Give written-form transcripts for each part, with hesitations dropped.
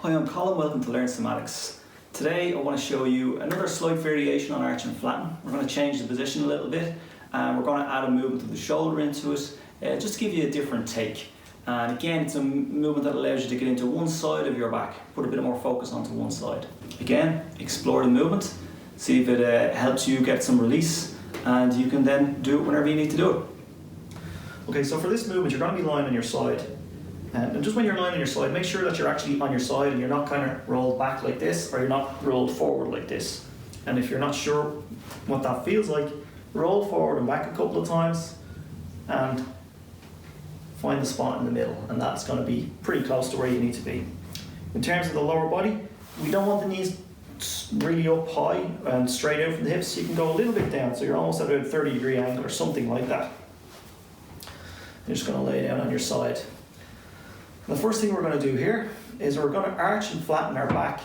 Hi, I'm Colin, welcome to Learn Somatics. Today I want to show you another slight variation on arch and flatten. We're going to change the position a little bit and we're going to add a movement of the shoulder into it just to give you a different take. And again, it's a movement that allows you to get into one side of your back, put a bit more focus onto one side. Again, explore the movement, see if it helps you get some release, and you can then do it whenever you need to do it. Okay, so for this movement you're going to be lying on your side. And just when you're lying on your side, make sure that you're actually on your side and you're not kind of rolled back like this, or you're not rolled forward like this. And if you're not sure what that feels like, roll forward and back a couple of times and find the spot in the middle, and that's going to be pretty close to where you need to be. In terms of the lower body, we don't want the knees really up high and straight out from the hips. You can go a little bit down, so you're almost at a 30-degree angle or something like that. You're just going to lay down on your side. The first thing we're going to do here is we're going to arch and flatten our back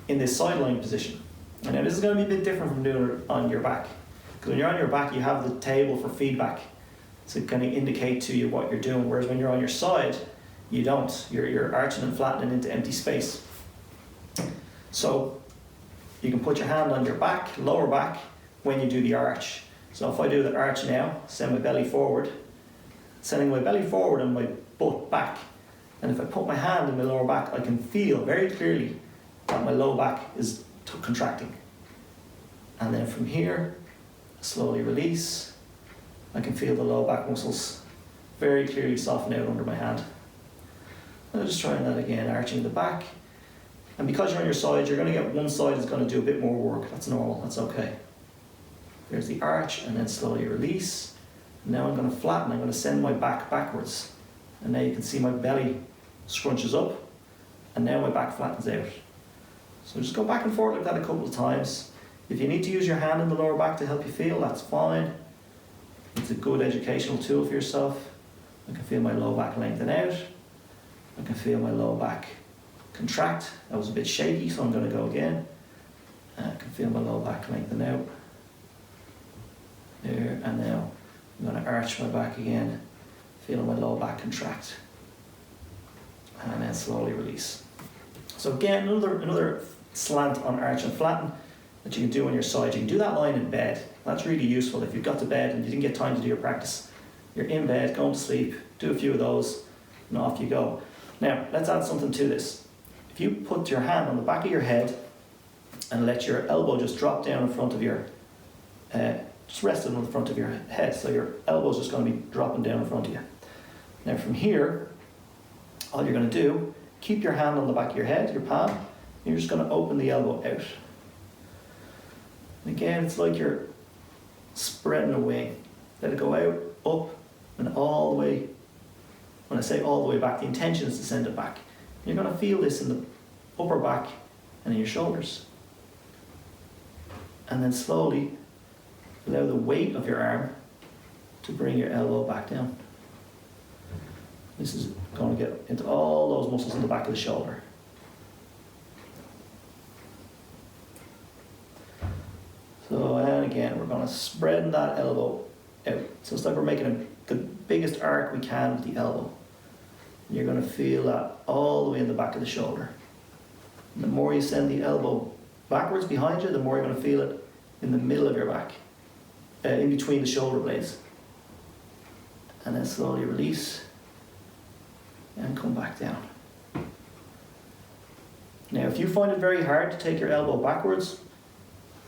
in this side lying position. And now this is going to be a bit different from doing it on your back, because when you're on your back you have the table for feedback to kind of indicate to you what you're doing, whereas when you're on your side you don't. You're arching and flattening into empty space. So you can put your hand on your back, lower back, when you do the arch. So if I do the arch now, send my belly forward, sending my belly forward and my butt back. And if I put my hand in my lower back, I can feel very clearly that my low back is contracting. And then from here, slowly release. I can feel the low back muscles very clearly soften out under my hand. And I'm just trying that again, arching the back. And because you're on your side, you're going to get one side is going to do a bit more work. That's normal, that's okay. There's the arch, and then slowly release. Now I'm going to flatten, I'm going to send my back backwards. And now you can see my belly scrunches up, and now my back flattens out. So just go back and forth like that a couple of times. If you need to use your hand in the lower back to help you feel, that's fine. It's a good educational tool for yourself. I can feel my low back lengthen out. I can feel my low back contract. That was a bit shaky, so I'm going to go again. I can feel my low back lengthen out. There, and now I'm going to arch my back again, feeling my low back contract. And then slowly release. So again, another slant on arch and flatten that you can do on your side. You can do that lying in bed. That's really useful if you've got to bed and you didn't get time to do your practice. You're in bed, going to sleep, do a few of those, and off you go. Now, let's add something to this. If you put your hand on the back of your head and let your elbow just drop down in front of your, just rest it on the front of your head, so your elbow's just going to be dropping down in front of you. Now from here, all you're going to do, keep your hand on the back of your head, your palm, and you're just going to open the elbow out. And again, it's like you're spreading a wing. Let it go out, up, and all the way. When I say all the way back, the intention is to send it back. You're going to feel this in the upper back and in your shoulders. And then slowly allow the weight of your arm to bring your elbow back down. This is going to get into all those muscles in the back of the shoulder. So, and again, we're going to spread that elbow out. So it's like we're making the biggest arc we can with the elbow. And you're going to feel that all the way in the back of the shoulder. And the more you send the elbow backwards behind you, the more you're going to feel it in the middle of your back, in between the shoulder blades. And then slowly release. And come back down. Now, if you find it very hard to take your elbow backwards,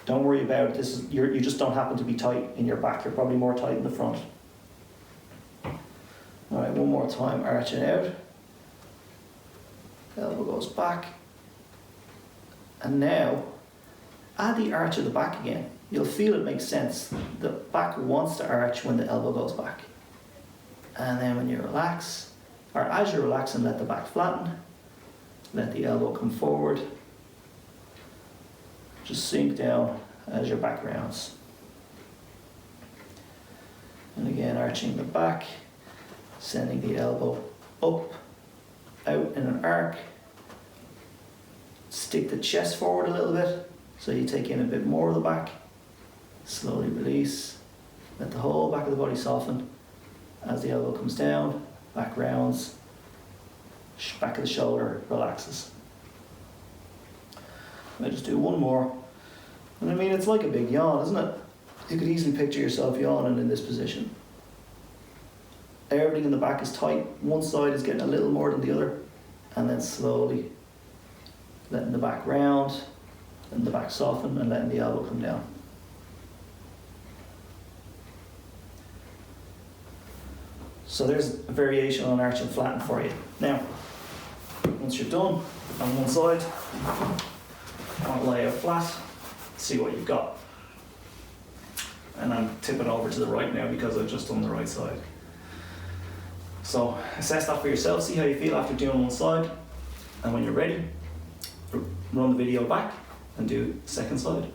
don't worry about it. You just don't happen to be tight in your back. You're probably more tight in the front. All right, one more time, arching out. Elbow goes back. And now, add the arch of the back again. You'll feel it makes sense. The back wants to arch when the elbow goes back. And then when you relax, or as you're relaxing, let the back flatten, let the elbow come forward, just sink down as your back rounds. And again, arching the back, sending the elbow up, out in an arc. Stick the chest forward a little bit, so you take in a bit more of the back. Slowly release, let the whole back of the body soften as the elbow comes down. Back rounds, back of the shoulder relaxes. I just do one more. And I mean, it's like a big yawn, isn't it? You could easily picture yourself yawning in this position. Everything in the back is tight. One side is getting a little more than the other. And then slowly letting the back round, letting the back soften, and letting the elbow come down. So there's a variation on arch and flatten for you. Now, once you're done on one side, I want to lay out flat, see what you've got. And I'm tipping over to the right now because I've just done the right side. So assess that for yourself, see how you feel after doing one side, and when you're ready, run the video back and do the second side.